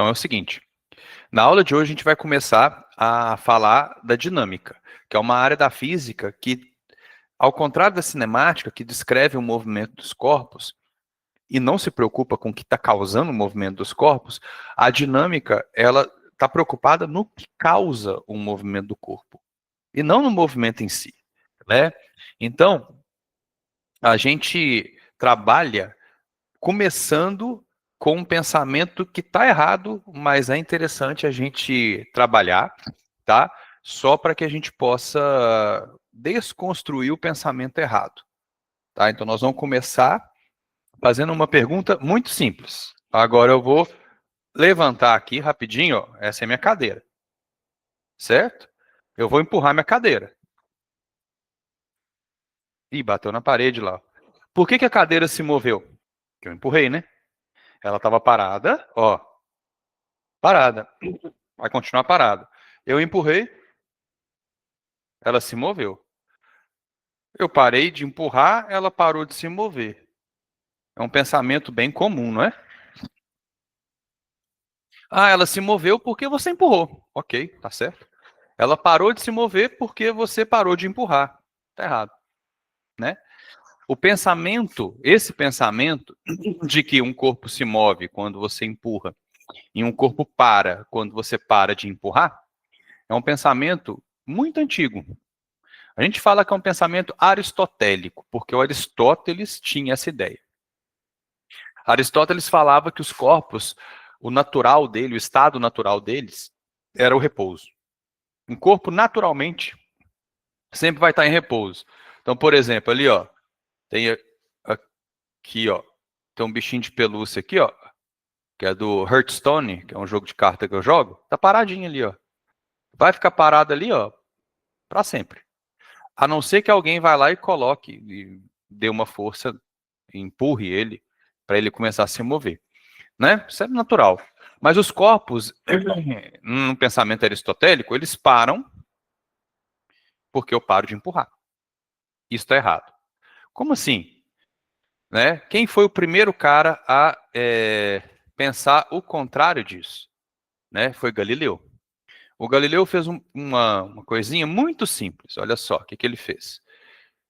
Então é o seguinte, na aula de hoje a gente vai começar a falar da dinâmica, que é uma área da física que, ao contrário da cinemática, que descreve o movimento dos corpos e não se preocupa com o que está causando o movimento dos corpos, a dinâmica, ela está preocupada no que causa o movimento do corpo, e não no movimento em si, né? Então, a gente trabalha começando com um pensamento que está errado, mas é interessante a gente trabalhar, tá? Só para que a gente possa desconstruir o pensamento errado, tá? Então nós vamos começar fazendo uma pergunta muito simples. Agora eu vou levantar aqui rapidinho, ó, essa é minha cadeira, certo? Eu vou empurrar minha cadeira. Ih, bateu na parede lá. Por que a cadeira se moveu? Porque eu empurrei, né? Ela estava parada, ó, parada. Vai continuar parada. Eu empurrei, ela se moveu. Eu parei de empurrar, ela parou de se mover. É um pensamento bem comum, não é? Ah, ela se moveu porque você empurrou. Ok, tá certo. Ela parou de se mover porque você parou de empurrar. Tá errado, né? O pensamento, esse pensamento de que um corpo se move quando você empurra e um corpo para quando você para de empurrar, é um pensamento muito antigo. A gente fala que é um pensamento aristotélico, porque o Aristóteles tinha essa ideia. Aristóteles falava que os corpos, o natural dele, o estado natural deles, era o repouso. Um corpo, naturalmente, sempre vai estar em repouso. Então, por exemplo, ali, ó, tem aqui, ó, tem um bichinho de pelúcia aqui, ó, que é do Hearthstone, que é um jogo de carta que eu jogo, tá paradinho ali, ó. Vai ficar parado ali, ó, para sempre. A não ser que alguém vá lá e coloque, e dê uma força, empurre ele, para ele começar a se mover, né? Isso é natural. Mas os corpos, no pensamento aristotélico, eles param porque eu paro de empurrar. Isso está errado. Como assim? Né? Quem foi o primeiro cara a pensar o contrário disso? Né? Foi Galileu. O Galileu fez uma coisinha muito simples. Olha só o que ele fez.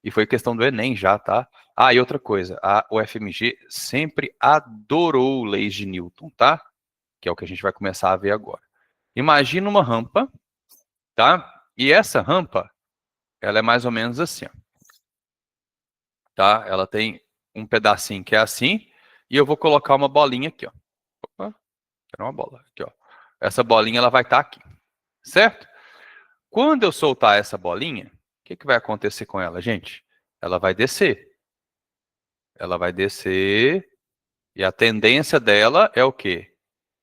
E foi questão do Enem já, tá? Ah, e outra coisa, a UFMG sempre adorou leis de Newton, tá? Que é o que a gente vai começar a ver agora. Imagina uma rampa, tá? E essa rampa, ela é mais ou menos assim, ó, tá? Ela tem um pedacinho que é assim, e eu vou colocar uma bolinha aqui, ó. Opa, quero uma bola, aqui, ó. Essa bolinha, ela vai estar aqui, certo? Quando eu soltar essa bolinha, o que vai acontecer com ela, gente? Ela vai descer. Ela vai descer, e a tendência dela é o quê?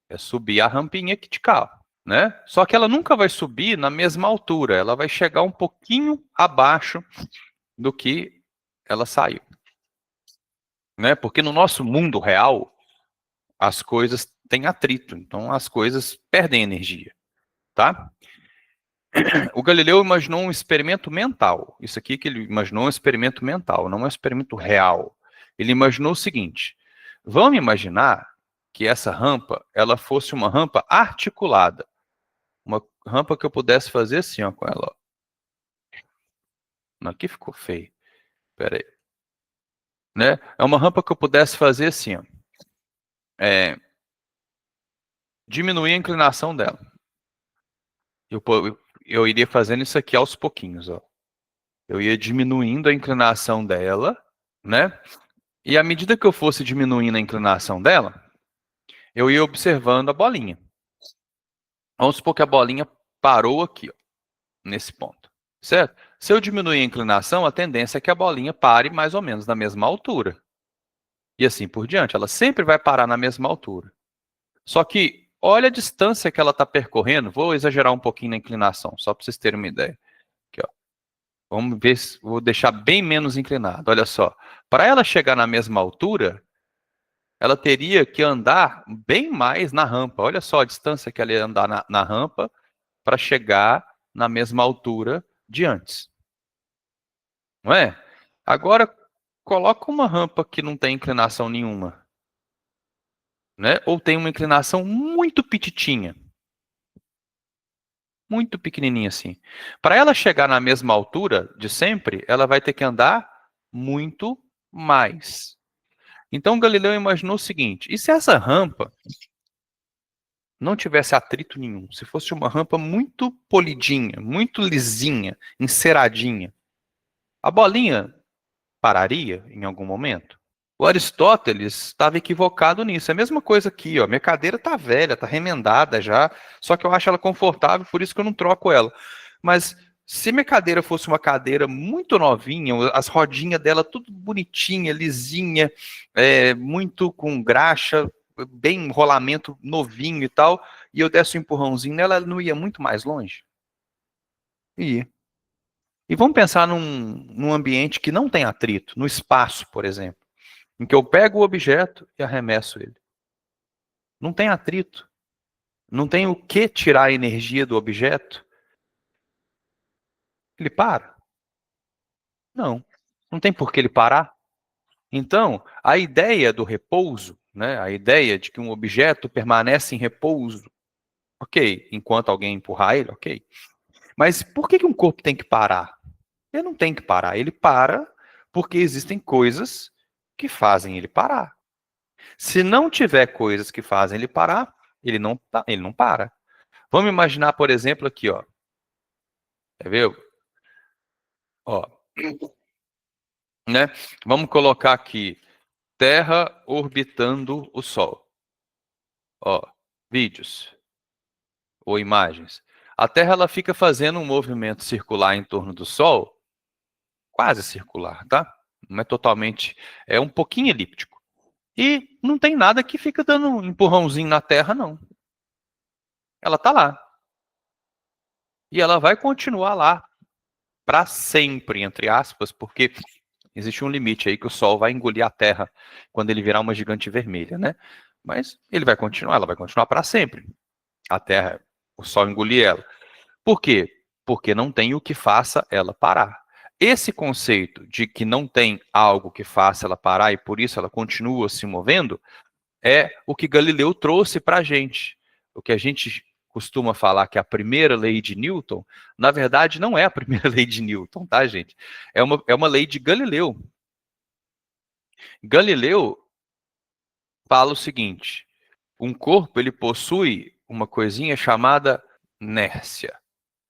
É subir a rampinha aqui de cá, né? Só que ela nunca vai subir na mesma altura, ela vai chegar um pouquinho abaixo do que ela saiu, né? Porque no nosso mundo real, as coisas têm atrito, então as coisas perdem energia, tá? O Galileu imaginou um experimento mental. Isso aqui que ele imaginou é um experimento mental, não é um experimento real. Ele imaginou o seguinte: vamos imaginar que essa rampa, ela fosse uma rampa articulada. Uma rampa que eu pudesse fazer assim, ó, com ela, ó. Não, aqui ficou feio. Pera aí. Né? É uma rampa que eu pudesse fazer assim, ó. Diminuir a inclinação dela. Eu iria fazendo isso aqui aos pouquinhos, ó. Eu ia diminuindo a inclinação dela, né? E à medida que eu fosse diminuindo a inclinação dela, eu ia observando a bolinha. Vamos supor que a bolinha parou aqui, ó, nesse ponto, certo? Se eu diminuir a inclinação, a tendência é que a bolinha pare mais ou menos na mesma altura. E assim por diante, ela sempre vai parar na mesma altura. Só que, olha a distância que ela está percorrendo. Vou exagerar um pouquinho na inclinação, só para vocês terem uma ideia. Aqui, ó. Vamos ver, vou deixar bem menos inclinado. Olha só, para ela chegar na mesma altura, ela teria que andar bem mais na rampa. Olha só a distância que ela ia andar na rampa para chegar na mesma altura de antes. Não é? Agora, coloca uma rampa que não tem inclinação nenhuma. né? Ou tem uma inclinação muito petitinha, muito pequenininha assim. Para ela chegar na mesma altura de sempre, ela vai ter que andar muito mais. Então Galileu imaginou o seguinte: e se essa rampa não tivesse atrito nenhum, se fosse uma rampa muito polidinha, muito lisinha, enceradinha, a bolinha pararia em algum momento? O Aristóteles estava equivocado nisso. É a mesma coisa aqui, ó. Minha cadeira tá velha, tá remendada já, só que eu acho ela confortável, por isso que eu não troco ela. Mas se minha cadeira fosse uma cadeira muito novinha, as rodinhas dela tudo bonitinha, lisinha, muito com graxa, bem rolamento novinho e tal, e eu desse um empurrãozinho nela, ela não ia muito mais longe? Ia. E vamos pensar num ambiente que não tem atrito, no espaço, por exemplo, em que eu pego o objeto e arremesso ele. Não tem atrito. Não tem o que tirar a energia do objeto. Ele para? Não. Não tem por que ele parar. Então, a ideia do repouso, né, a ideia de que um objeto permanece em repouso, ok, enquanto alguém empurrar ele, ok. Mas por que um corpo tem que parar? Ele não tem que parar. Ele para porque existem coisas que fazem ele parar. Se não tiver coisas que fazem ele parar, ele não para. Vamos imaginar, por exemplo, aqui, ó. Quer ver? Ó, né? Vamos colocar aqui Terra orbitando o Sol. Ó, vídeos ou imagens. A Terra ela fica fazendo um movimento circular em torno do Sol, quase circular, tá? Não é totalmente, é um pouquinho elíptico. E não tem nada que fica dando um empurrãozinho na Terra, não. Ela tá lá. E ela vai continuar lá para sempre, entre aspas, porque existe um limite aí que o Sol vai engolir a Terra quando ele virar uma gigante vermelha, né? Mas ele vai continuar, ela vai continuar para sempre. A Terra, o Sol engolir ela. Por quê? Porque não tem o que faça ela parar. Esse conceito de que não tem algo que faça ela parar e por isso ela continua se movendo é o que Galileu trouxe para a gente. O que a gente costuma falar que é a primeira lei de Newton, na verdade não é a primeira lei de Newton, tá, gente? É uma lei de Galileu. Galileu fala o seguinte: um corpo ele possui uma coisinha chamada inércia,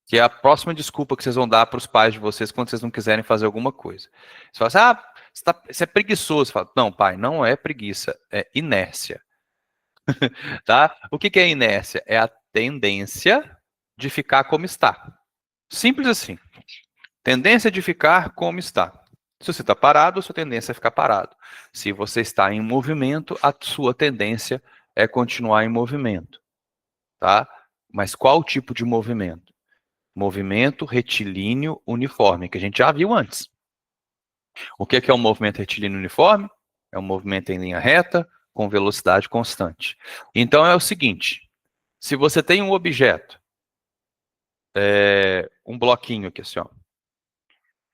que é a próxima desculpa que vocês vão dar para os pais de vocês quando vocês não quiserem fazer alguma coisa. Você fala assim, você é preguiçoso. Você fala, não, pai, não é preguiça, é inércia. Tá? O que é inércia? É a tendência de ficar como está. Simples assim. Tendência de ficar como está. Se você está parado, a sua tendência é ficar parado. Se você está em movimento, a sua tendência é continuar em movimento. Tá? Mas qual tipo de movimento? Movimento retilíneo uniforme, que a gente já viu antes. O que é um movimento retilíneo uniforme? É um movimento em linha reta, com velocidade constante. Então é o seguinte: se você tem um objeto, um bloquinho aqui assim, ó,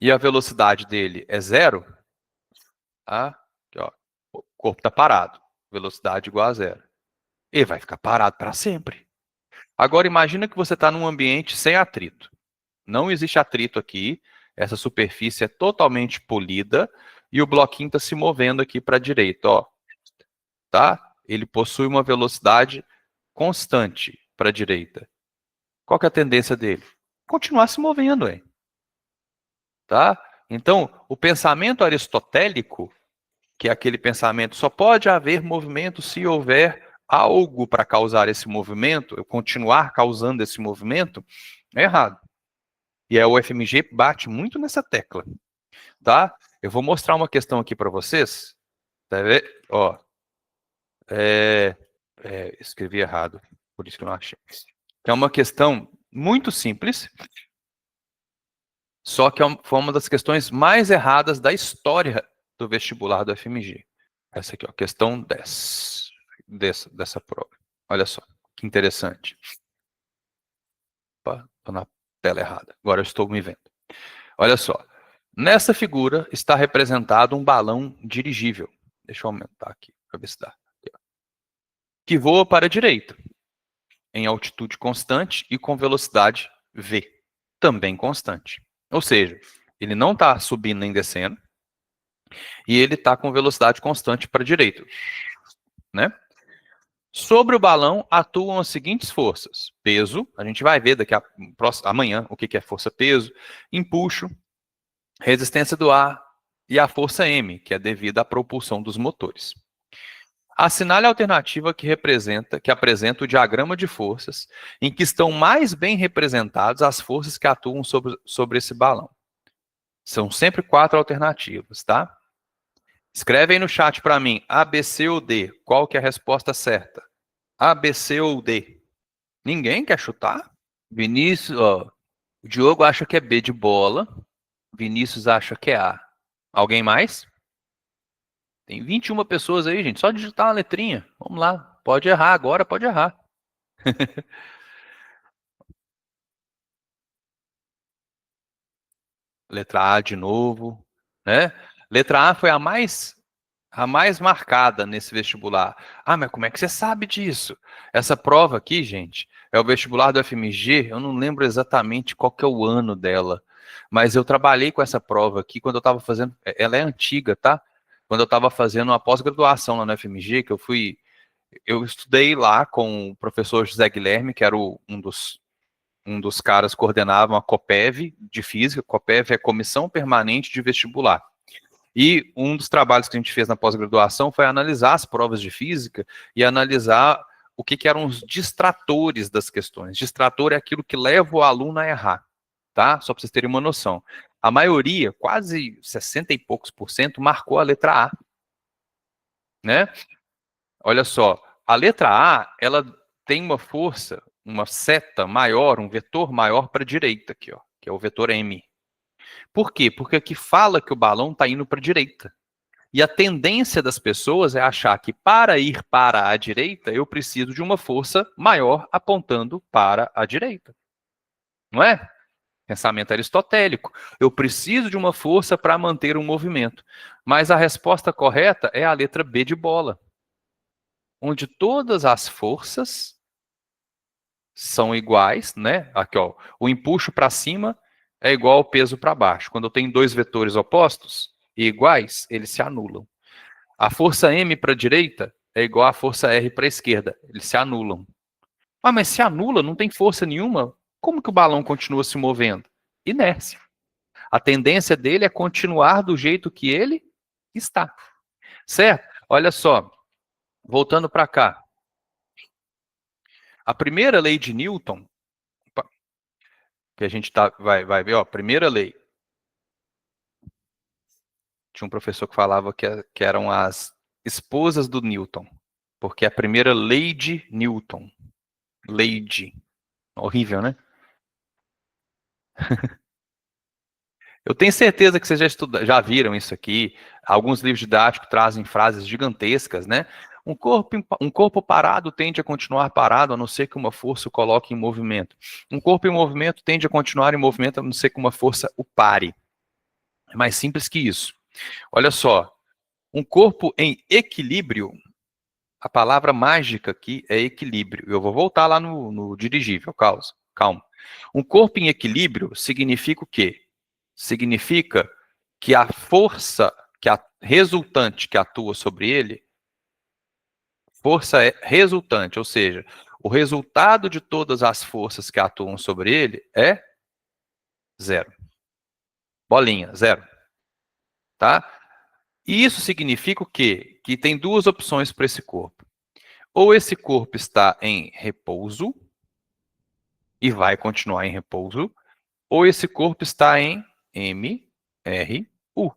e a velocidade dele é zero, tá? Aqui, ó, o corpo está parado, velocidade igual a zero. Ele vai ficar parado para sempre. Agora imagina que você está num ambiente sem atrito. Não existe atrito aqui, essa superfície é totalmente polida e o bloquinho está se movendo aqui para a direita, ó, tá? Ele possui uma velocidade constante para a direita. Qual que é a tendência dele? Continuar se movendo, hein? Tá? Então, o pensamento aristotélico, que é aquele pensamento, só pode haver movimento se houver algo para causar esse movimento, eu continuar causando esse movimento, é errado. E a UFMG bate muito nessa tecla, tá? Eu vou mostrar uma questão aqui para vocês, tá vendo? Ó, escrevi errado, por isso que eu não achei. É uma questão muito simples, só que foi uma das questões mais erradas da história do vestibular do FMG. Essa aqui, ó, questão 10 dessa prova. Olha só, que interessante. Opa, estou na tela errada. Agora eu estou me vendo. Olha só. Nessa figura está representado um balão dirigível. Deixa eu aumentar aqui para ver se dá. que voa para a direita, em altitude constante e com velocidade v, também constante. Ou seja, ele não está subindo nem descendo, e ele está com velocidade constante para a direita, né? Sobre o balão atuam as seguintes forças: peso, a gente vai ver amanhã o que é força-peso, empuxo, resistência do ar e a força M, que é devida à propulsão dos motores. Assinale a alternativa que apresenta o diagrama de forças, em que estão mais bem representadas as forças que atuam sobre esse balão. São sempre 4 alternativas, tá? Escreve aí no chat para mim, A, B, C ou D. Qual que é a resposta certa? A, B, C ou D? Ninguém quer chutar? Vinícius, ó, o Diogo acha que é B de bola. Vinícius acha que é A. Alguém mais? Tem 21 pessoas aí, gente. Só digitar uma letrinha. Vamos lá. Pode errar agora, pode errar. Letra A de novo, né? Letra A foi a mais marcada nesse vestibular. Ah, mas como é que você sabe disso? Essa prova aqui, gente, é o vestibular do FMG. Eu não lembro exatamente qual que é o ano dela, mas eu trabalhei com essa prova aqui quando eu estava fazendo. Ela é antiga, tá? Quando eu estava fazendo uma pós-graduação lá no FMG, eu estudei lá com o professor José Guilherme, que era um dos caras que coordenava a COPEV de física. COPEV é Comissão Permanente de Vestibular. E um dos trabalhos que a gente fez na pós-graduação foi analisar as provas de física e analisar o que eram os distratores das questões. Distrator é aquilo que leva o aluno a errar, tá? Só para vocês terem uma noção. A maioria, quase 60 e poucos por cento, marcou a letra A, né? Olha só, a letra A, ela tem uma força, uma seta maior, um vetor maior para a direita aqui, ó, que é o vetor M. Por quê? Porque aqui fala que o balão está indo para a direita. E a tendência das pessoas é achar que para ir para a direita, eu preciso de uma força maior apontando para a direita. Não é? Pensamento aristotélico. Eu preciso de uma força para manter um movimento. Mas a resposta correta é a letra B de bola, onde todas as forças são iguais, né? Aqui, ó, o empuxo para cima é igual ao peso para baixo. Quando eu tenho dois vetores opostos e iguais, eles se anulam. A força M para a direita é igual à força R para a esquerda. Eles se anulam. Ah, mas se anula, não tem força nenhuma. Como que o balão continua se movendo? Inércia. A tendência dele é continuar do jeito que ele está. Certo? Olha só, voltando para cá. A primeira lei de Newton, que a gente vai ver, ó, primeira lei. Tinha um professor que falava que eram as esposas do Newton, porque é a primeira lei de Newton. Lady. Horrível, né? Eu tenho certeza que vocês já viram isso aqui. Alguns livros didáticos trazem frases gigantescas, né? Um corpo parado tende a continuar parado, a não ser que uma força o coloque em movimento. Um corpo em movimento tende a continuar em movimento, a não ser que uma força o pare. É mais simples que isso. Olha só, um corpo em equilíbrio, a palavra mágica aqui é equilíbrio. Eu vou voltar lá no dirigível, calma. Um corpo em equilíbrio significa o quê? Significa que a força, que a resultante que atua sobre ele, força é resultante, ou seja, o resultado de todas as forças que atuam sobre ele é zero. Bolinha, zero. Tá? E isso significa o quê? Que tem duas opções para esse corpo. Ou esse corpo está em repouso e vai continuar em repouso, ou esse corpo está em MRU,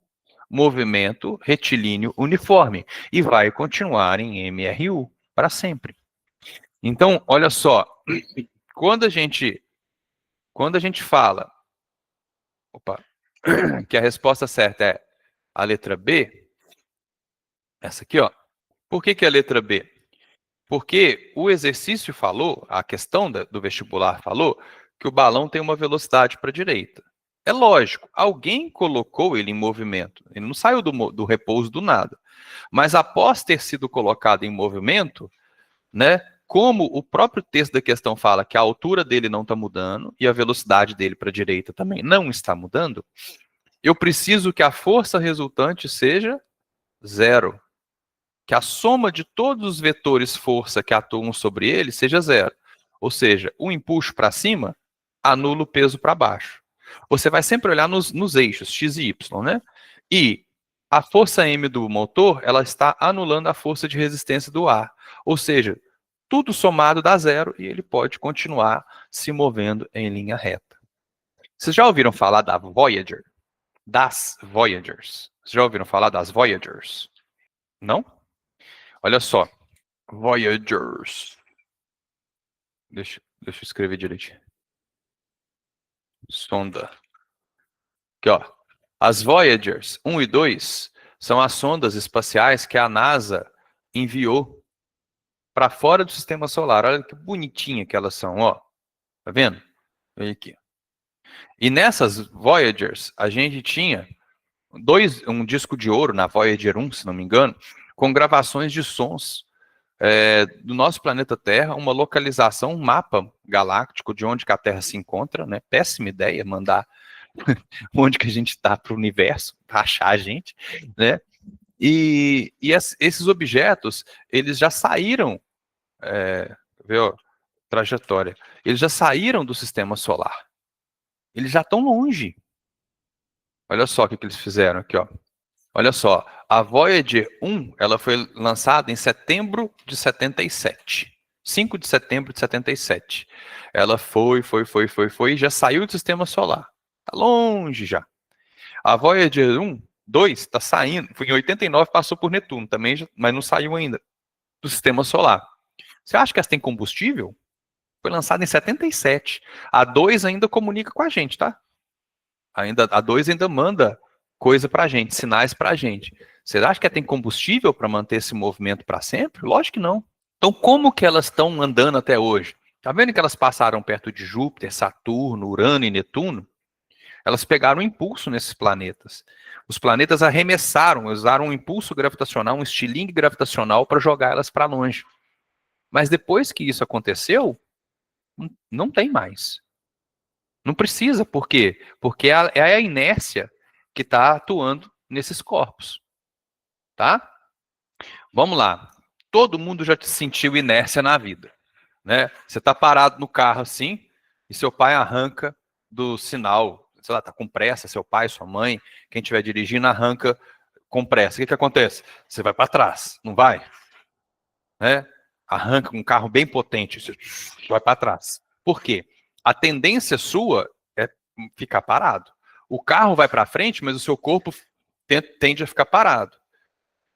movimento retilíneo uniforme, e vai continuar em MRU para sempre. Então, olha só, quando a gente fala, que a resposta certa é a letra B, essa aqui, ó. Por que a letra B? Porque o exercício falou, a questão do vestibular falou, que o balão tem uma velocidade para a direita. É lógico, alguém colocou ele em movimento. Ele não saiu do repouso do nada. Mas após ter sido colocado em movimento, né? Como o próprio texto da questão fala que a altura dele não está mudando e a velocidade dele para a direita também não está mudando, eu preciso que a força resultante seja zero. Que a soma de todos os vetores força que atuam sobre ele seja zero. Ou seja, o empuxo para cima anula o peso para baixo. Você vai sempre olhar nos eixos, x e y, né? E a força M do motor, ela está anulando a força de resistência do ar. Ou seja, tudo somado dá zero e ele pode continuar se movendo em linha reta. Vocês já ouviram falar da Voyager? Das Voyagers. Vocês já ouviram falar das Voyagers? Não? Olha só. Voyagers. Deixa eu escrever direitinho. Sonda. Aqui, ó. As Voyagers 1 e 2 são as sondas espaciais que a NASA enviou para fora do sistema solar. Olha que bonitinha que elas são, ó. Tá vendo? Olha aqui. E nessas Voyagers, a gente tinha um disco de ouro na Voyager 1, se não me engano, com gravações de sons do nosso planeta Terra, uma localização, um mapa galáctico de onde que a Terra se encontra, né? Péssima ideia mandar onde que a gente está para o universo, para achar a gente, né? E esses objetos, eles já saíram, viu? Trajetória, eles já saíram do sistema solar. Eles já estão longe. Olha só o que eles fizeram aqui, ó. Olha só, a Voyager 1, ela foi lançada em setembro de 77. 5 de setembro de 77. Ela foi, e já saiu do sistema solar. Tá longe já. A Voyager 1, 2, tá saindo. Foi em 89, passou por Netuno também, mas não saiu ainda do sistema solar. Você acha que essa tem combustível? Foi lançada em 77. A 2 ainda comunica com a gente, tá? A 2 ainda manda coisa pra gente, sinais pra gente. Você acha que tem combustível para manter esse movimento para sempre? Lógico que não. Então, como que elas estão andando até hoje? Tá vendo que elas passaram perto de Júpiter, Saturno, Urano e Netuno? Elas pegaram um impulso nesses planetas. Os planetas arremessaram, usaram um impulso gravitacional, um estilingue gravitacional para jogar elas para longe. Mas depois que isso aconteceu, não tem mais. Não precisa, por quê? Porque é a inércia que está atuando nesses corpos. Tá? Vamos lá. Todo mundo já sentiu inércia na vida, né? Você está parado no carro assim e seu pai arranca do sinal, sei lá, tá com pressa, seu pai, sua mãe, quem estiver dirigindo arranca com pressa. O que acontece? Você vai para trás, não vai? Né? Arranca um carro bem potente, você vai para trás. Por quê? A tendência sua é ficar parado. O carro vai para frente, mas o seu corpo tende a ficar parado,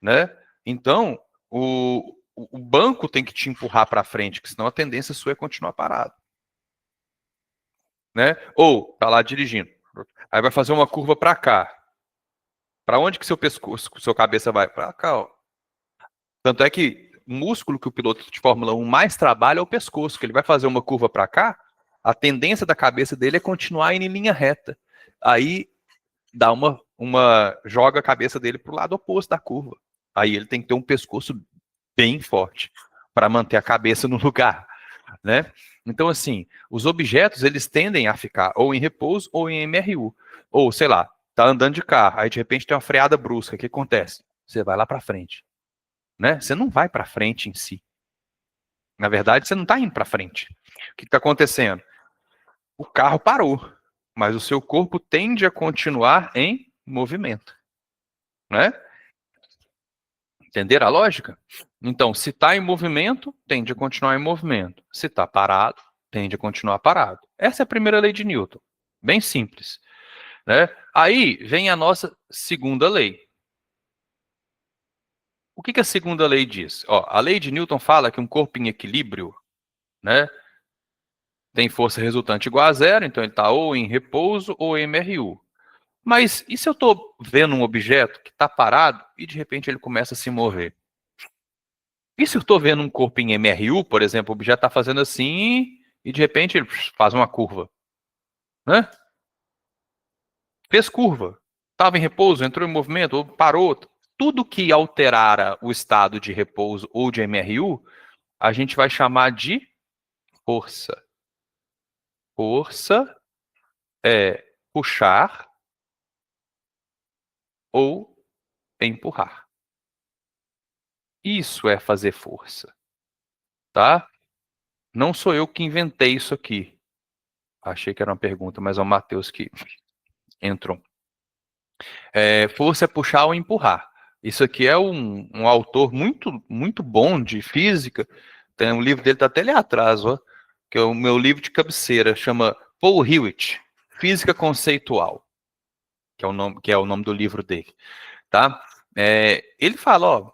né? Então, o banco tem que te empurrar para frente, porque senão a tendência sua é continuar parado. Né? Ou tá lá dirigindo. Aí vai fazer uma curva para cá. Para onde que seu pescoço, sua cabeça vai? Para cá, ó. Tanto é que o músculo que o piloto de Fórmula 1 mais trabalha é o pescoço, que ele vai fazer uma curva para cá, a tendência da cabeça dele é continuar indo em linha reta. Aí dá joga a cabeça dele para o lado oposto da curva. Aí ele tem que ter um pescoço bem forte para manter a cabeça no lugar, né? Então, assim, os objetos, eles tendem a ficar ou em repouso ou em MRU. Ou, sei lá, tá andando de carro, aí de repente tem uma freada brusca, o que acontece? Você vai lá para frente, né? Você não vai para frente em si. Na verdade, você não está indo para frente. O que está acontecendo? O carro parou, mas o seu corpo tende a continuar em movimento, né? Entenderam a lógica? Então, se está em movimento, tende a continuar em movimento. Se está parado, tende a continuar parado. Essa é a primeira lei de Newton. Bem simples. Né? Aí vem a nossa segunda lei. O que a segunda lei diz? Ó, a lei de Newton fala que um corpo em equilíbrio, né, tem força resultante igual a zero, então ele está ou em repouso ou em MRU. Mas e se eu estou vendo um objeto que está parado e de repente ele começa a se mover? E se eu estou vendo um corpo em MRU, por exemplo, o objeto está fazendo assim e de repente ele faz uma curva, né? Fez curva, estava em repouso, entrou em movimento, ou parou. Tudo que alterara o estado de repouso ou de MRU, a gente vai chamar de força. Força é puxar ou empurrar. Isso é fazer força, tá? Não sou eu que inventei isso aqui. Achei que era uma pergunta, mas é o Matheus que entrou. Força é puxar ou empurrar. Isso aqui é um autor muito bom de física. Tem um livro dele, tá até ali atrás, ó, que é o meu livro de cabeceira, chama Paul Hewitt, Física Conceitual, que é o nome do livro dele, tá? Ele fala, ó,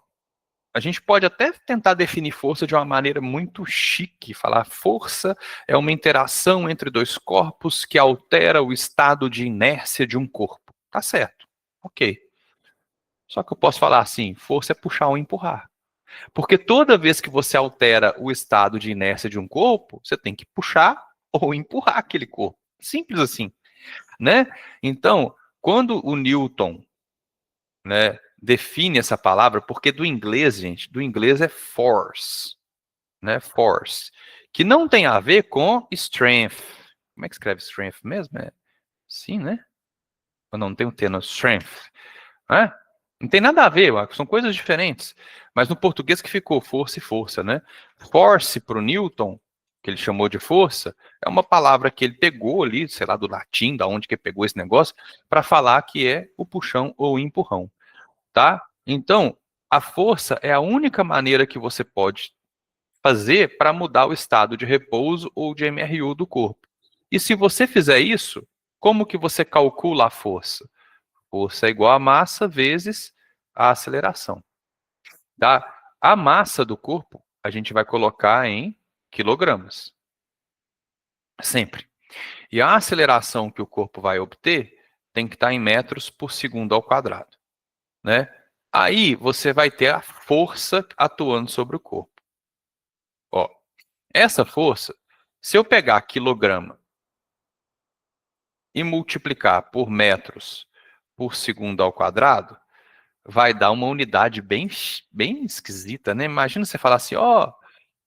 a gente pode até tentar definir força de uma maneira muito chique, falar força é uma interação entre dois corpos que altera o estado de inércia de um corpo. Tá certo, ok. Só que eu posso falar assim, força é puxar ou empurrar. Porque toda vez que você altera o estado de inércia de um corpo, você tem que puxar ou empurrar aquele corpo. Simples assim, né? Então, quando o Newton, né, define essa palavra, porque do inglês, gente, do inglês é force, né? Force, que não tem a ver com strength. Como é que escreve strength mesmo? Sim, né? Ou não tem um T no strength, né? Não tem nada a ver, são coisas diferentes. Mas no português que ficou força e força, né? Force para o Newton, que ele chamou de força, é uma palavra que ele pegou ali, sei lá, do latim, da onde que ele pegou esse negócio, para falar que é o puxão ou o empurrão, tá? Então, a força é a única maneira que você pode fazer para mudar o estado de repouso ou de MRU do corpo. E se você fizer isso, como que você calcula a força? Força é igual a massa vezes a aceleração. Tá? A massa do corpo a gente vai colocar em quilogramas. Sempre. E a aceleração que o corpo vai obter tem que estar em metros por segundo ao quadrado. Né? Aí você vai ter a força atuando sobre o corpo. Ó, essa força, se eu pegar quilograma e multiplicar por metros por segundo ao quadrado, vai dar uma unidade bem esquisita, né? Imagina você falar assim, ó,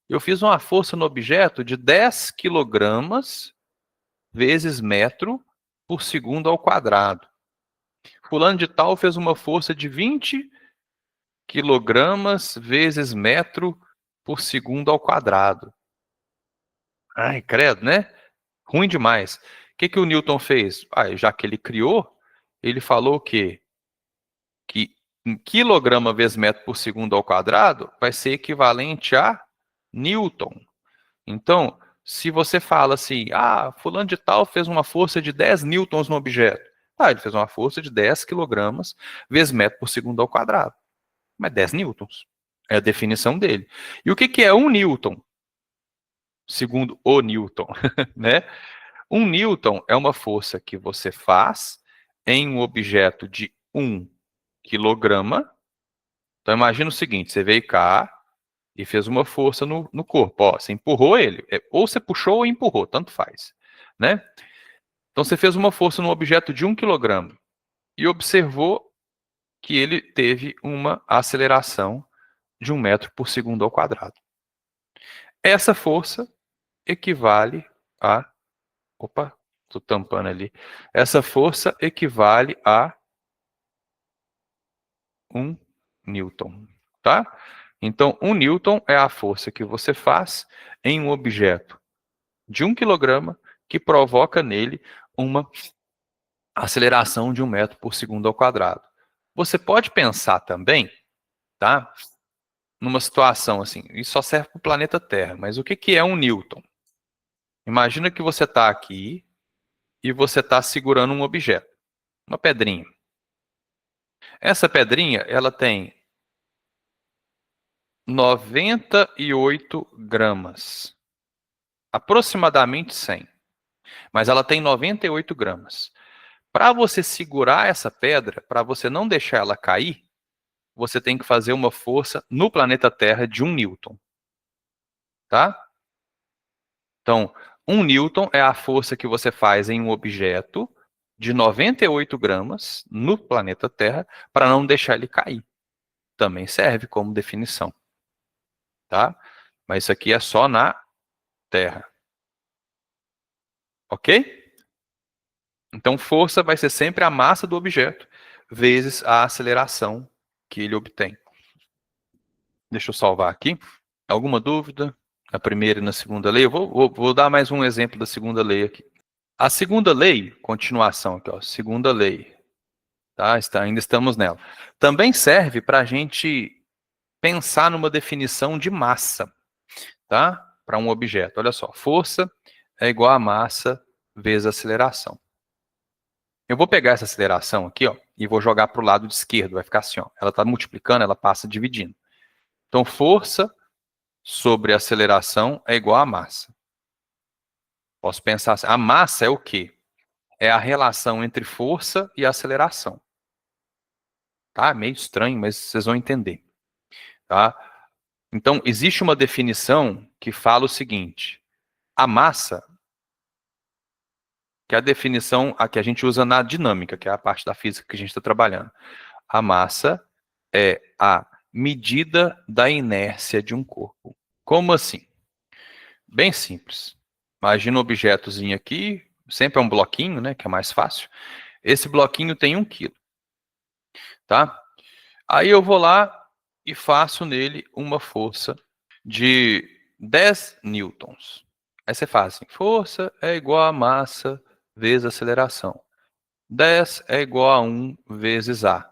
eu fiz uma força no objeto de 10 quilogramas vezes metro por segundo ao quadrado. Fulano de tal fez uma força de 20 quilogramas vezes metro por segundo ao quadrado. Ai, credo, né? Ruim demais. O que o Newton fez? Já que ele criou, ele falou que um quilograma vezes metro por segundo ao quadrado vai ser equivalente a Newton. Então, se você fala assim, fulano de tal fez uma força de 10 newtons no objeto. Ele fez uma força de 10 quilogramas vezes metro por segundo ao quadrado. Mas 10 newtons. É a definição dele. E o que é 1 newton? Segundo o Newton, né? 1 newton é uma força que você faz em um objeto de 1 quilograma. Então, imagina o seguinte, você veio cá e fez uma força no corpo. Ó, você empurrou ele. Ou você puxou ou empurrou, tanto faz. Né? Então, você fez uma força num objeto de 1 quilograma e observou que ele teve uma aceleração de 1 metro por segundo ao quadrado. Essa força equivale a... Opa, estou tampando ali. Essa força equivale a 1 newton, tá? Então, 1 newton é a força que você faz em um objeto de 1 quilograma que provoca nele uma aceleração de 1 metro por segundo ao quadrado. Você pode pensar também, tá? Numa situação assim, isso só serve para o planeta Terra, mas o que é 1 newton? Imagina que você está aqui e você está segurando um objeto, uma pedrinha. Essa pedrinha, ela tem 98 gramas, aproximadamente 100, mas ela tem 98 gramas. Para você segurar essa pedra, para você não deixar ela cair, você tem que fazer uma força no planeta Terra de 1 newton. Tá? Então, 1 newton é a força que você faz em um objeto de 98 gramas no planeta Terra para não deixar ele cair. Também serve como definição. Tá? Mas isso aqui é só na Terra. Ok? Então, força vai ser sempre a massa do objeto vezes a aceleração que ele obtém. Deixa eu salvar aqui. Alguma dúvida? Na primeira e na segunda lei? Eu vou dar mais um exemplo da segunda lei aqui. A segunda lei, continuação aqui, ó, segunda lei, tá? Ainda estamos nela. Também serve para a gente pensar numa definição de massa, tá? Para um objeto. Olha só, força é igual a massa vezes aceleração. Eu vou pegar essa aceleração aqui, ó, e vou jogar para o lado esquerdo. Vai ficar assim, ó. Ela está multiplicando, ela passa dividindo. Então, força sobre aceleração é igual a massa. Posso pensar assim, a massa é o quê? É a relação entre força e aceleração. Tá? Meio estranho, mas vocês vão entender. Tá? Então, existe uma definição que fala o seguinte: a massa, que é a definição a que a gente usa na dinâmica, que é a parte da física que a gente está trabalhando. A massa é a medida da inércia de um corpo. Como assim? Bem simples. Imagina um objetozinho aqui, sempre é um bloquinho, né, que é mais fácil. Esse bloquinho tem 1 quilo, tá? Aí eu vou lá e faço nele uma força de 10 newtons. Aí você faz assim, força é igual a massa vezes aceleração. 10 é igual a 1 vezes A.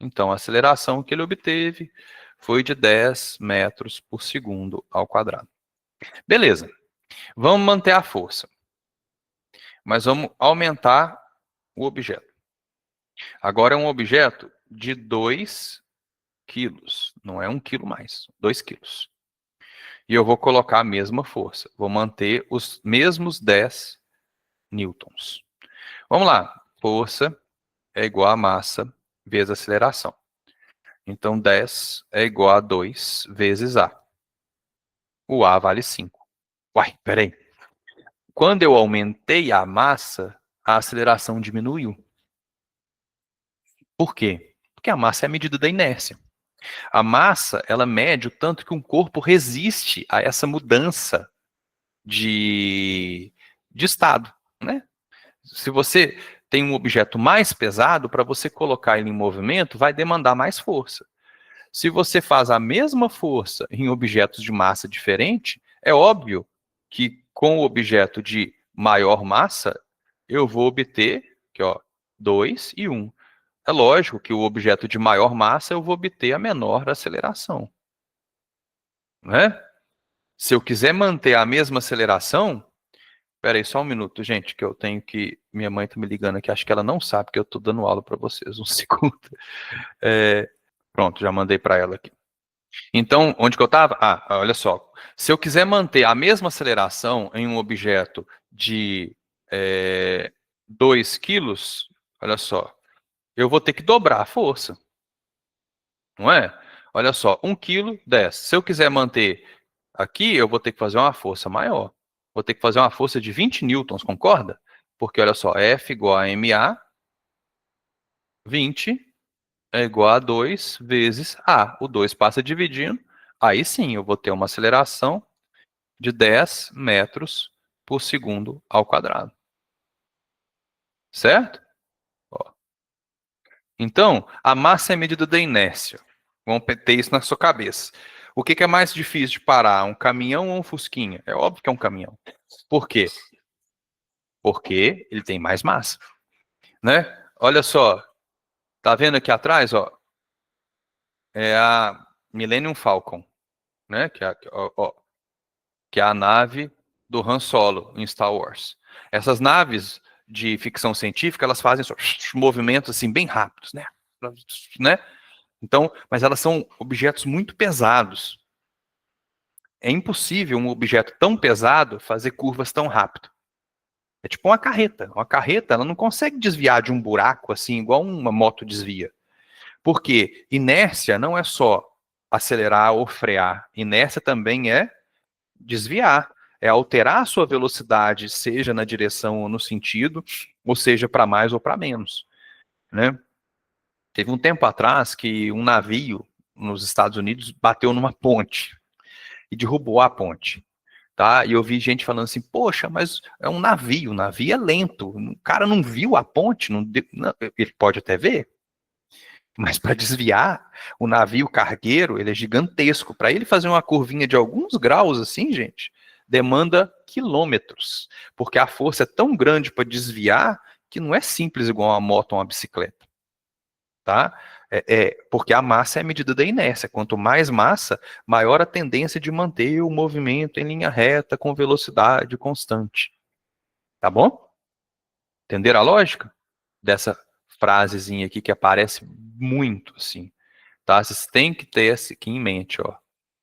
Então, a aceleração que ele obteve foi de 10 metros por segundo ao quadrado. Beleza. Vamos manter a força. Mas vamos aumentar o objeto. Agora é um objeto de 2 quilos. Não é 1 quilo mais, 2 quilos. E eu vou colocar a mesma força. Vou manter os mesmos 10 newtons. Vamos lá. Força é igual a massa vezes aceleração. Então, 10 é igual a 2 vezes A. O A vale 5. Uai, peraí. Quando eu aumentei a massa, a aceleração diminuiu. Por quê? Porque a massa é a medida da inércia. A massa, ela mede o tanto que um corpo resiste a essa mudança de estado, né? Se você tem um objeto mais pesado, para você colocar ele em movimento, vai demandar mais força. Se você faz a mesma força em objetos de massa diferente, é óbvio que com o objeto de maior massa, eu vou obter, aqui, ó, 2 e 1. É lógico que o objeto de maior massa eu vou obter a menor aceleração, né? Se eu quiser manter a mesma aceleração, espera aí só um minuto, gente, que eu tenho que... Minha mãe tá me ligando aqui, acho que ela não sabe que eu tô dando aula para vocês. Um segundo. Pronto, já mandei para ela aqui. Então, onde que eu estava? Ah, olha só. Se eu quiser manter a mesma aceleração em um objeto de 2 quilos, olha só, eu vou ter que dobrar a força. Não é? Olha só, 1 quilo, 10. Se eu quiser manter aqui, eu vou ter que fazer uma força maior. Vou ter que fazer uma força de 20 newtons, concorda? Porque, olha só, F igual a MA, 20 é igual a 2 vezes A. O 2 passa dividindo, aí sim eu vou ter uma aceleração de 10 metros por segundo ao quadrado. Certo? Ó. Então, a massa é a medida da inércia. Vamos ter isso na sua cabeça. O que é mais difícil de parar, um caminhão ou um fusquinha? É óbvio que é um caminhão. Por quê? Porque ele tem mais massa, né? Olha só, tá vendo aqui atrás, ó? É a Millennium Falcon, né? Que é a nave do Han Solo em Star Wars. Essas naves de ficção científica, elas fazem movimentos assim bem rápidos, né? Então, mas elas são objetos muito pesados. É impossível um objeto tão pesado fazer curvas tão rápido. É tipo uma carreta. Uma carreta, ela não consegue desviar de um buraco assim, igual uma moto desvia. Porque inércia não é só acelerar ou frear. Inércia também é desviar. É alterar a sua velocidade, seja na direção ou no sentido, ou seja para mais ou para menos, né? Teve um tempo atrás que um navio nos Estados Unidos bateu numa ponte. e derrubou a ponte. Tá? E eu vi gente falando assim, poxa, mas é um navio, o navio é lento, o cara não viu a ponte, ele pode até ver, mas para desviar, o navio cargueiro, ele é gigantesco. Para ele fazer uma curvinha de alguns graus assim, gente, demanda quilômetros, porque a força é tão grande para desviar que não é simples igual uma moto ou uma bicicleta, tá? Porque a massa é a medida da inércia. Quanto mais massa, maior a tendência de manter o movimento em linha reta com velocidade constante. Tá bom? Entenderam a lógica dessa frasezinha aqui que aparece muito, assim, tá? Vocês têm que ter isso aqui em mente, ó.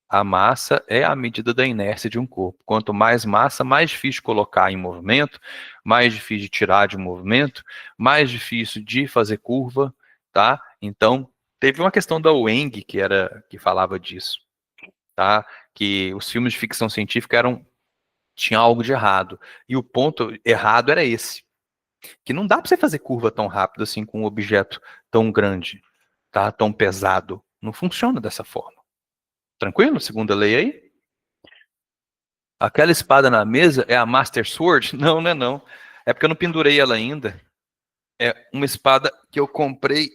A massa é a medida da inércia de um corpo. Quanto mais massa, mais difícil de colocar em movimento, mais difícil de tirar de movimento, mais difícil de fazer curva, tá? Então, teve uma questão da Weng que falava disso, tá? Que os filmes de ficção científica tinha algo de errado. E o ponto errado era esse, que não dá para você fazer curva tão rápido assim com um objeto tão grande, tá? Tão pesado. Não funciona dessa forma. Tranquilo? Segunda lei aí? Aquela espada na mesa é a Master Sword? Não, não é não. É porque eu não pendurei ela ainda. É uma espada que eu comprei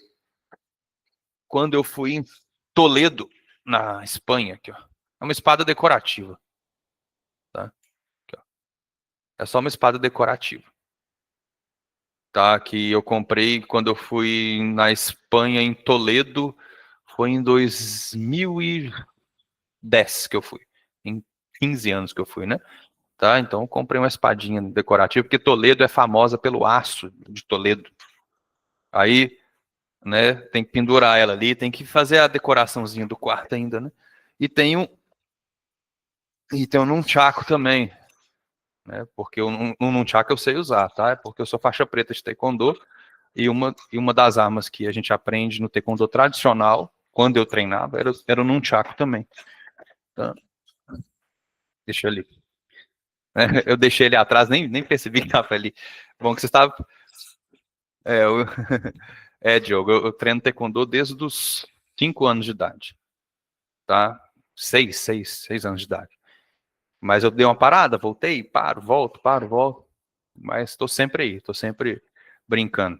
quando eu fui em Toledo, na Espanha. Aqui, ó. É uma espada decorativa. Tá? Aqui, ó. É só uma espada decorativa. Tá? Que eu comprei quando eu fui na Espanha, em Toledo. Foi em 2010 que eu fui. Em 15 anos que eu fui, né? Tá? Então eu comprei uma espadinha decorativa, porque Toledo é famosa pelo aço de Toledo. Aí, né, tem que pendurar ela ali, tem que fazer a decoraçãozinha do quarto ainda, né? E tem um nunchaku também, né? Porque o nunchaku eu sei usar, tá? É porque eu sou faixa preta de taekwondo e uma das armas que a gente aprende no taekwondo tradicional, quando eu treinava, era o nunchaku também. Tá? Deixa ali. Eu deixei ele atrás, nem percebi que estava ali. Bom, que você estava. É, eu, Diogo, eu treino taekwondo desde os 5 anos de idade, tá? Seis anos de idade. Mas eu dei uma parada, voltei, paro, volto. Mas estou sempre aí, estou sempre brincando.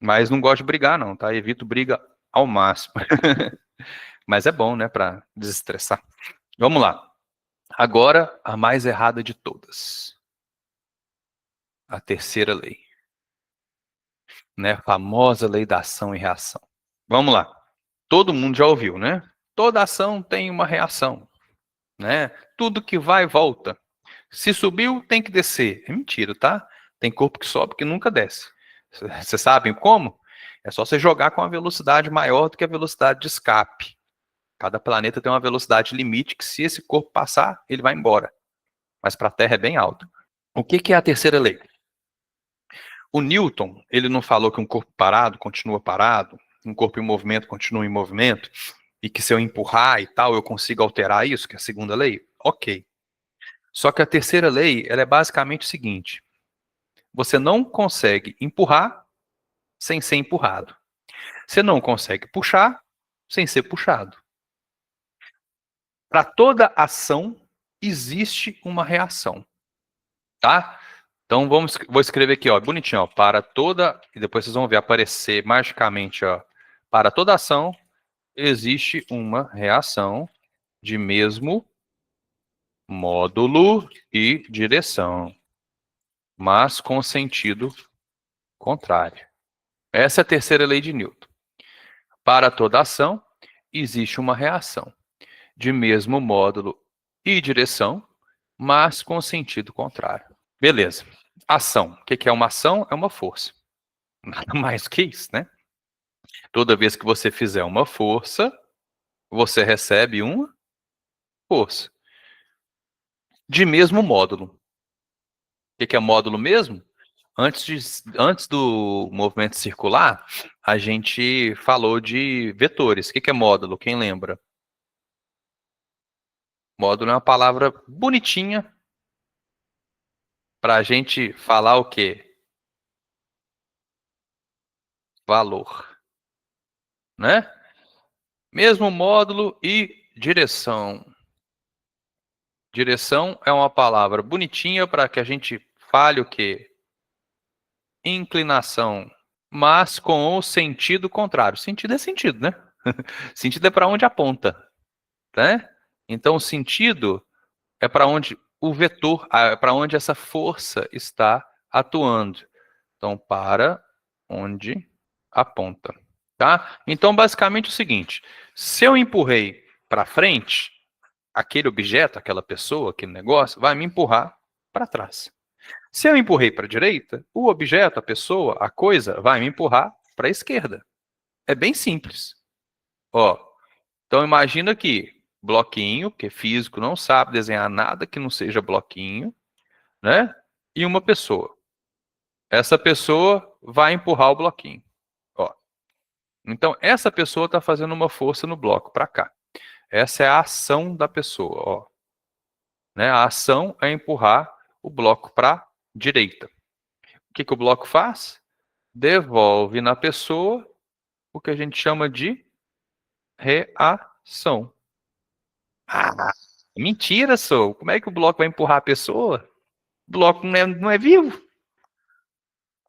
Mas não gosto de brigar, não, tá? Evito briga ao máximo. Mas é bom, né, para desestressar. Vamos lá. Agora, a mais errada de todas. A terceira lei, né? A famosa lei da ação e reação. Vamos lá. Todo mundo já ouviu, né? Toda ação tem uma reação, né? Tudo que vai, volta. Se subiu, tem que descer. É mentira, tá? Tem corpo que sobe que nunca desce. Vocês sabem como? É só você jogar com uma velocidade maior do que a velocidade de escape. Cada planeta tem uma velocidade limite que se esse corpo passar, ele vai embora. Mas para a Terra é bem alto. O que é a terceira lei? O Newton, ele não falou que um corpo parado continua parado, um corpo em movimento continua em movimento, e que se eu empurrar e tal, eu consigo alterar isso, que é a segunda lei? Ok. Só que a terceira lei, ela é basicamente o seguinte: você não consegue empurrar sem ser empurrado. Você não consegue puxar sem ser puxado. Para toda ação, existe uma reação, tá? Então vou escrever aqui, ó, bonitinho, ó, para toda, e depois vocês vão ver aparecer magicamente, ó, para toda ação existe uma reação de mesmo módulo e direção, mas com sentido contrário. Essa é a terceira lei de Newton. Para toda ação, existe uma reação de mesmo módulo e direção, mas com sentido contrário. Beleza. Ação. O que é uma ação? É uma força. Nada mais que isso, né? Toda vez que você fizer uma força, você recebe uma força. De mesmo módulo. O que é módulo mesmo? Antes do movimento circular, a gente falou de vetores. O que é módulo? Quem lembra? Módulo é uma palavra bonitinha para a gente falar o quê? Valor, né? Mesmo módulo e direção. Direção é uma palavra bonitinha para que a gente fale o quê? Inclinação, mas com o sentido contrário. Sentido é sentido, né? Sentido é para onde aponta, né? Então, o sentido é para onde o vetor, para onde essa força está atuando. Então, para onde aponta, tá? Então, basicamente é o seguinte, se eu empurrei para frente, aquele objeto, aquela pessoa, aquele negócio, vai me empurrar para trás. Se eu empurrei para a direita, o objeto, a pessoa, a coisa, vai me empurrar para a esquerda. É bem simples. Ó, então imagina que bloquinho, que físico não sabe desenhar nada que não seja bloquinho, né? E uma pessoa. Essa pessoa vai empurrar o bloquinho. Ó. Então essa pessoa está fazendo uma força no bloco para cá. Essa é a ação da pessoa, ó. Né? A ação é empurrar o bloco para a direita. O que o bloco faz? Devolve na pessoa o que a gente chama de reação. Ah, mentira, sou. Como é que o bloco vai empurrar a pessoa? O bloco não é vivo.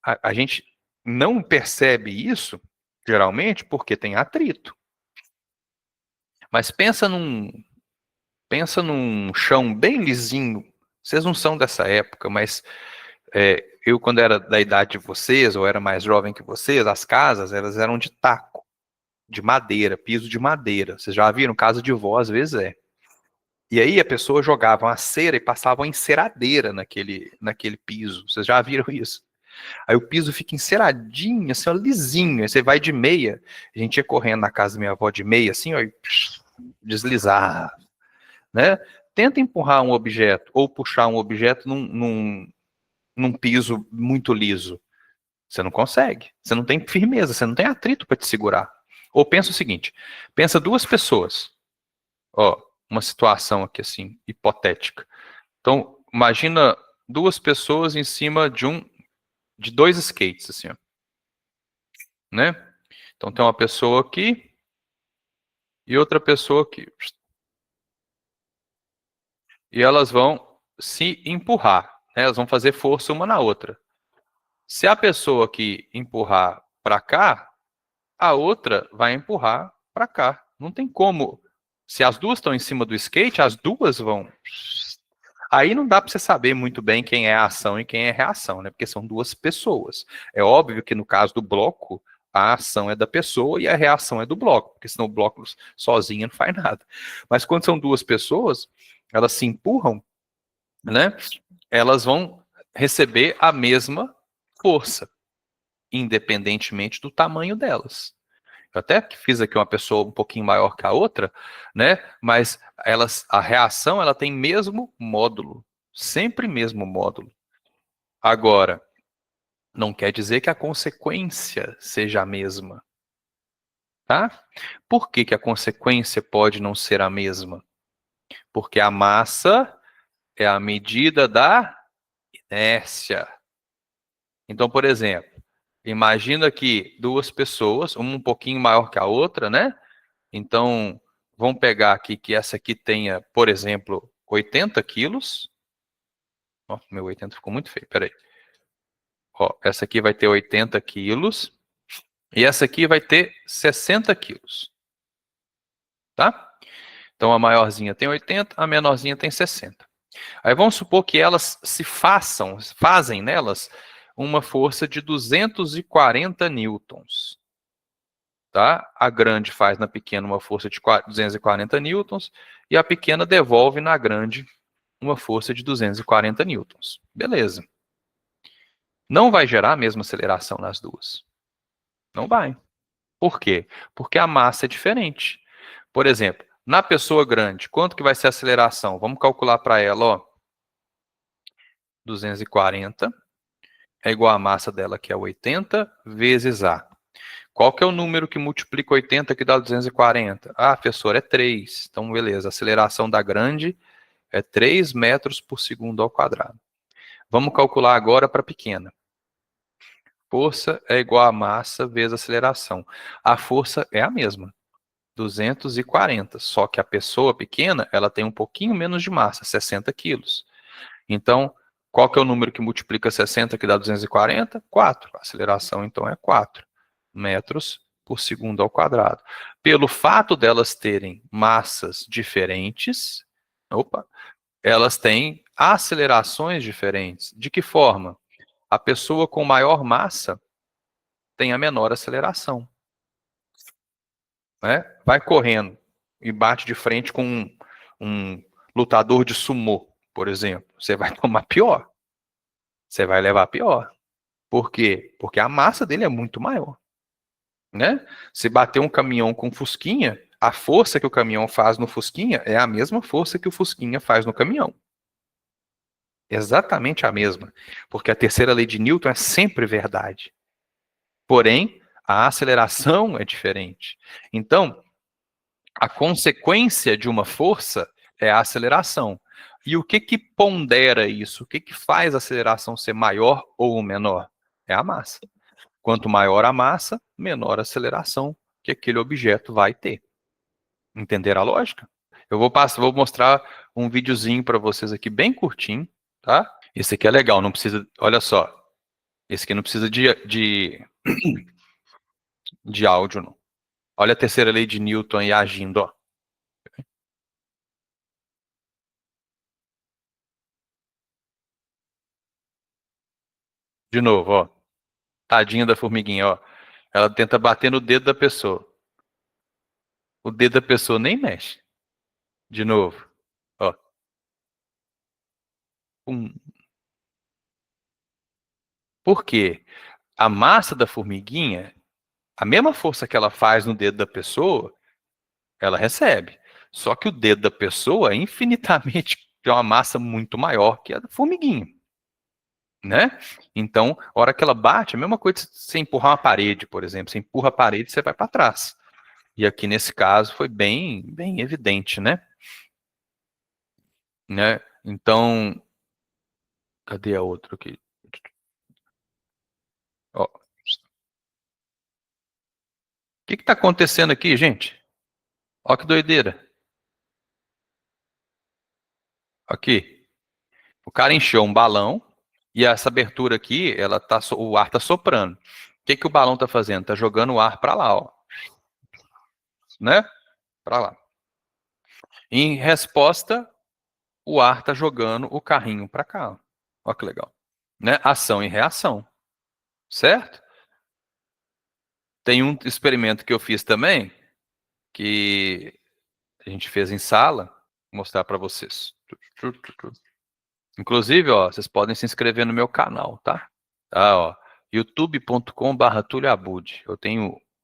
A gente não percebe isso, geralmente, porque tem atrito. Mas pensa num chão bem lisinho. Vocês não são dessa época, mas eu, quando era da idade de vocês, ou era mais jovem que vocês, as casas, elas eram de taco, de madeira, piso de madeira. Vocês já viram? Casa de vó, às vezes é. E aí a pessoa jogava uma cera e passava uma enceradeira naquele piso. Vocês já viram isso? Aí o piso fica enceradinho, assim, ó, lisinho. Aí você vai de meia. A gente ia correndo na casa da minha avó de meia, assim, ó, e deslizar, né? Tenta empurrar um objeto ou puxar um objeto num piso muito liso. Você não consegue. Você não tem firmeza, você não tem atrito para te segurar. Ou pensa o seguinte: pensa duas pessoas. Ó, uma situação aqui assim, hipotética. Então, imagina duas pessoas em cima de dois skates, assim, ó, né? Então tem uma pessoa aqui e outra pessoa aqui. E elas vão se empurrar, né? Elas vão fazer força uma na outra. Se a pessoa que empurrar para cá, a outra vai empurrar para cá. Não tem como. Se as duas estão em cima do skate, as duas vão. Aí não dá para você saber muito bem quem é a ação e quem é a reação, né? Porque são duas pessoas. É óbvio que no caso do bloco, a ação é da pessoa e a reação é do bloco, porque senão o bloco sozinho não faz nada. Mas quando são duas pessoas, elas se empurram, né? Elas vão receber a mesma força, independentemente do tamanho delas. Eu até fiz aqui uma pessoa um pouquinho maior que a outra, né? Mas a reação ela tem mesmo módulo, sempre mesmo módulo. Agora, não quer dizer que a consequência seja a mesma, tá? Por que a consequência pode não ser a mesma? Porque a massa é a medida da inércia. Então, por exemplo, imagina que duas pessoas, uma um pouquinho maior que a outra, né? Então, vamos pegar aqui que essa aqui tenha, por exemplo, 80 quilos. Ó, meu 80 ficou muito feio, peraí. Ó, essa aqui vai ter 80 quilos. E essa aqui vai ter 60 quilos. Tá? Então, a maiorzinha tem 80, a menorzinha tem 60. Aí vamos supor que elas fazem nelas uma força de 240 newtons. Tá? A grande faz na pequena uma força de 240 newtons e a pequena devolve na grande uma força de 240 newtons. Beleza. Não vai gerar a mesma aceleração nas duas. Não vai. Por quê? Porque a massa é diferente. Por exemplo, na pessoa grande, quanto que vai ser a aceleração? Vamos calcular para ela, ó. 240 é igual a massa dela, que é 80, vezes A. Qual que é o número que multiplica 80 que dá 240? Ah, professor, é 3. Então, beleza. A aceleração da grande é 3 metros por segundo ao quadrado. Vamos calcular agora para a pequena. Força é igual a massa vezes aceleração. A força é a mesma. 240. Só que a pessoa pequena, ela tem um pouquinho menos de massa, 60 quilos. Então, qual que é o número que multiplica 60 que dá 240? 4. A aceleração, então, é 4 metros por segundo ao quadrado. Pelo fato delas terem massas diferentes, elas têm acelerações diferentes. De que forma? A pessoa com maior massa tem a menor aceleração. Né? Vai correndo e bate de frente com um lutador de sumô, por exemplo. Você vai tomar pior. Você vai levar pior. Por quê? Porque a massa dele é muito maior. Né? Se bater um caminhão com fusquinha, a força que o caminhão faz no fusquinha é a mesma força que o fusquinha faz no caminhão. Exatamente a mesma. Porque a terceira lei de Newton é sempre verdade. Porém, a aceleração é diferente. Então, a consequência de uma força é a aceleração. E o que que pondera isso? O que que faz a aceleração ser maior ou menor? É a massa. Quanto maior a massa, menor a aceleração que aquele objeto vai ter. Entenderam a lógica? Eu vou mostrar um videozinho para vocês aqui bem curtinho, tá? Esse aqui é legal, não precisa, olha só. Esse aqui não precisa de áudio, não. Olha a terceira lei de Newton aí agindo, ó. De novo, ó. Tadinha da formiguinha, ó. Ela tenta bater no dedo da pessoa. O dedo da pessoa nem mexe. De novo, ó. Por quê? A massa da formiguinha, a mesma força que ela faz no dedo da pessoa, ela recebe. Só que o dedo da pessoa é infinitamente, tem uma massa muito maior que a da formiguinha. Né? Então, a hora que ela bate, a mesma coisa que você empurrar uma parede, por exemplo. Você empurra a parede e você vai para trás. E aqui nesse caso foi bem evidente, né? Então, cadê a outra aqui? Ó, o que está acontecendo aqui, gente? Ó que doideira. Aqui, o cara encheu um balão e essa abertura aqui, o ar tá soprando. O que que o balão tá fazendo? Tá jogando o ar para lá, ó, né? Para lá. Em resposta, o ar tá jogando o carrinho para cá. Ó que legal, né? Ação e reação, certo? Tem um experimento que eu fiz também que a gente fez em sala, vou mostrar para vocês. Inclusive, ó, vocês podem se inscrever no meu canal, tá? Tá, ó, youtube.com/tulioabud.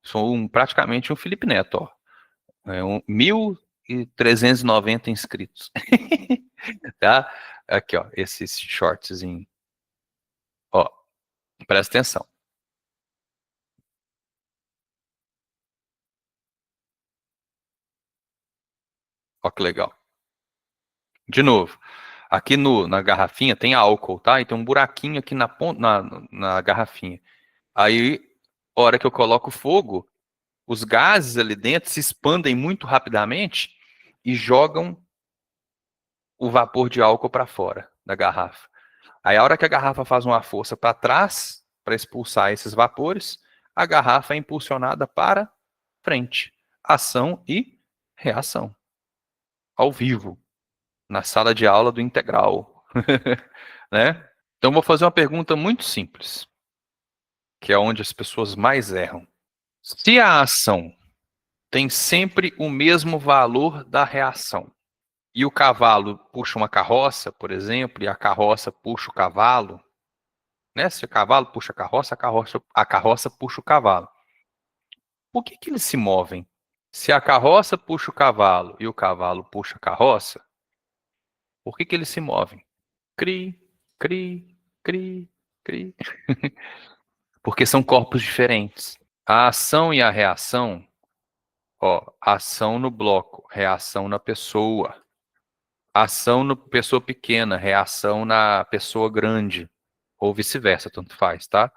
Sou praticamente um Felipe Neto, ó. 1.390 inscritos. Tá? Aqui, ó, esses shortzinho. Ó, presta atenção. Ó que legal. De novo, aqui na garrafinha tem álcool, tá? E tem um buraquinho aqui na ponta, na garrafinha. Aí, a hora que eu coloco fogo, os gases ali dentro se expandem muito rapidamente e jogam o vapor de álcool para fora da garrafa. Aí, a hora que a garrafa faz uma força para trás, para expulsar esses vapores, a garrafa é impulsionada para frente. Ação e reação. Ao vivo, na sala de aula do integral. Né? Então, vou fazer uma pergunta muito simples, que é onde as pessoas mais erram. Se a ação tem sempre o mesmo valor da reação, e o cavalo puxa uma carroça, por exemplo, e a carroça puxa o cavalo, né? Se o cavalo puxa a carroça puxa o cavalo. Por que que eles se movem? Se a carroça puxa o cavalo e o cavalo puxa a carroça, por que que eles se movem? Cri, cri, cri, cri. Porque são corpos diferentes. A ação e a reação, ó, ação no bloco, reação na pessoa. Ação na pessoa pequena, reação na pessoa grande. Ou vice-versa, tanto faz, tá?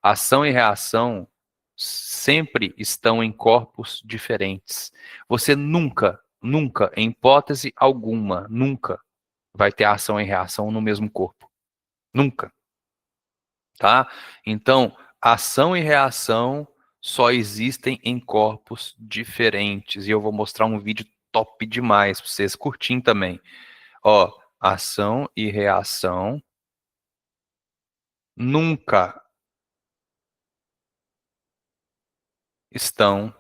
Ação e reação sempre estão em corpos diferentes. Você nunca, em hipótese alguma, nunca vai ter ação e reação no mesmo corpo. Nunca. Tá? Então, ação e reação só existem em corpos diferentes. E eu vou mostrar um vídeo top demais para vocês curtirem também. Ó, ação e reação nunca estão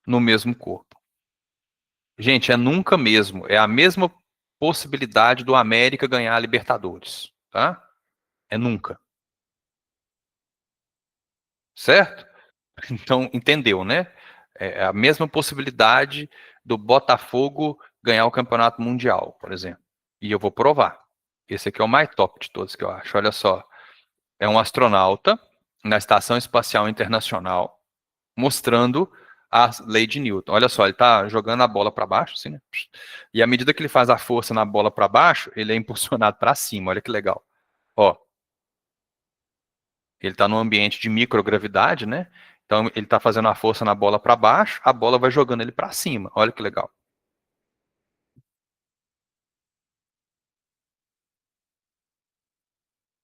no mesmo corpo. Gente, é nunca mesmo. É a mesma possibilidade do América ganhar a Libertadores, tá? É nunca. Certo? Então, entendeu, né? É a mesma possibilidade do Botafogo ganhar o Campeonato Mundial, por exemplo. E eu vou provar. Esse aqui é o mais top de todos que eu acho. Olha só. É um astronauta na Estação Espacial Internacional mostrando a lei de Newton. Olha só, ele está jogando a bola para baixo, assim, né? E à medida que ele faz a força na bola para baixo, ele é impulsionado para cima. Olha que legal. Ó, ele está num ambiente de microgravidade, né? Então ele está fazendo a força na bola para baixo, a bola vai jogando ele para cima. Olha que legal.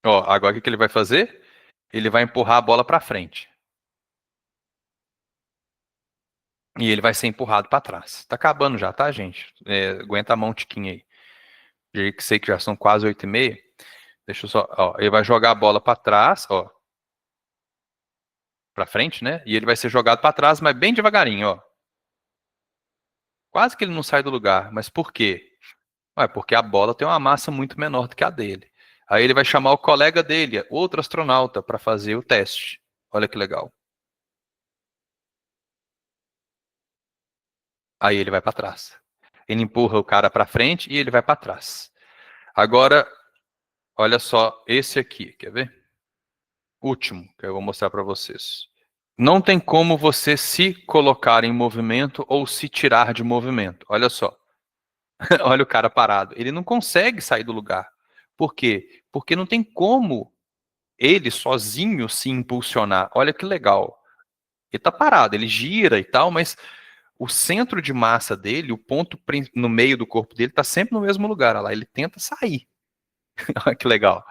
Ó, agora o que ele vai fazer? Ele vai empurrar a bola para frente. E ele vai ser empurrado para trás. Tá acabando já, tá, gente? Aguenta a mão um tiquinho aí. Já que sei que já são quase 8h30. Deixa eu só. Ó, ele vai jogar a bola para trás, ó. Para frente, né? E ele vai ser jogado para trás, mas bem devagarinho, ó. Quase que ele não sai do lugar. Mas por quê? Ué, porque a bola tem uma massa muito menor do que a dele. Aí ele vai chamar o colega dele, outro astronauta, para fazer o teste. Olha que legal. Aí ele vai para trás. Ele empurra o cara para frente e ele vai para trás. Agora, olha só esse aqui, quer ver? Último, que eu vou mostrar para vocês. Não tem como você se colocar em movimento ou se tirar de movimento. Olha só. Olha o cara parado. Ele não consegue sair do lugar. Por quê? Porque não tem como ele sozinho se impulsionar. Olha que legal. Ele tá parado, ele gira e tal, mas o centro de massa dele, o ponto no meio do corpo dele, tá sempre no mesmo lugar. Olha lá, ele tenta sair. Olha que legal.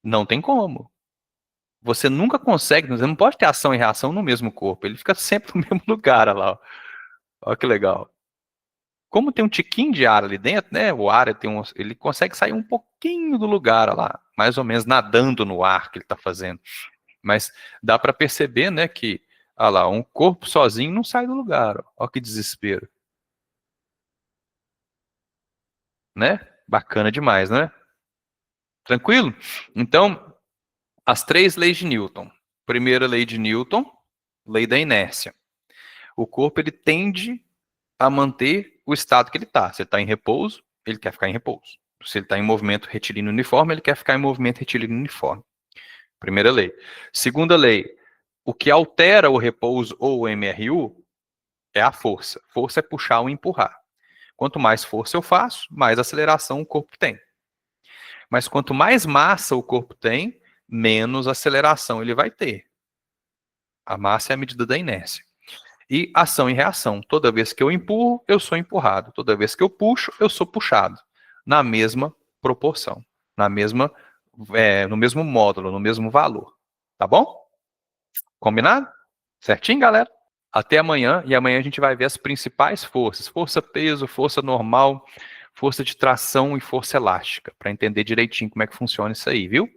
Não tem como. Você nunca consegue, você não pode ter ação e reação no mesmo corpo. Ele fica sempre no mesmo lugar, olha lá. Ó. Olha que legal. Como tem um tiquinho de ar ali dentro, né? O ar ele consegue sair um pouquinho do lugar, olha lá, mais ou menos nadando no ar que ele está fazendo. Mas dá para perceber, né, que, olha lá, um corpo sozinho não sai do lugar. Ó. Olha que desespero. Né? Bacana demais, né? Tranquilo? Então, as 3 leis de Newton. Primeira lei de Newton, lei da inércia. O corpo ele tende a manter o estado que ele está. Se ele está em repouso, ele quer ficar em repouso. Se ele está em movimento retilíneo uniforme, ele quer ficar em movimento retilíneo uniforme. Primeira lei. Segunda lei, o que altera o repouso ou o MRU é a força. Força é puxar ou empurrar. Quanto mais força eu faço, mais aceleração o corpo tem. Mas quanto mais massa o corpo tem, menos aceleração ele vai ter. A massa é a medida da inércia. E ação e reação. Toda vez que eu empurro, eu sou empurrado. Toda vez que eu puxo, eu sou puxado. Na mesma proporção. No mesmo módulo, no mesmo valor. Tá bom? Combinado? Certinho, galera? Até amanhã. E amanhã a gente vai ver as principais forças. Força peso, força normal, força de tração e força elástica. Para entender direitinho como é que funciona isso aí, viu?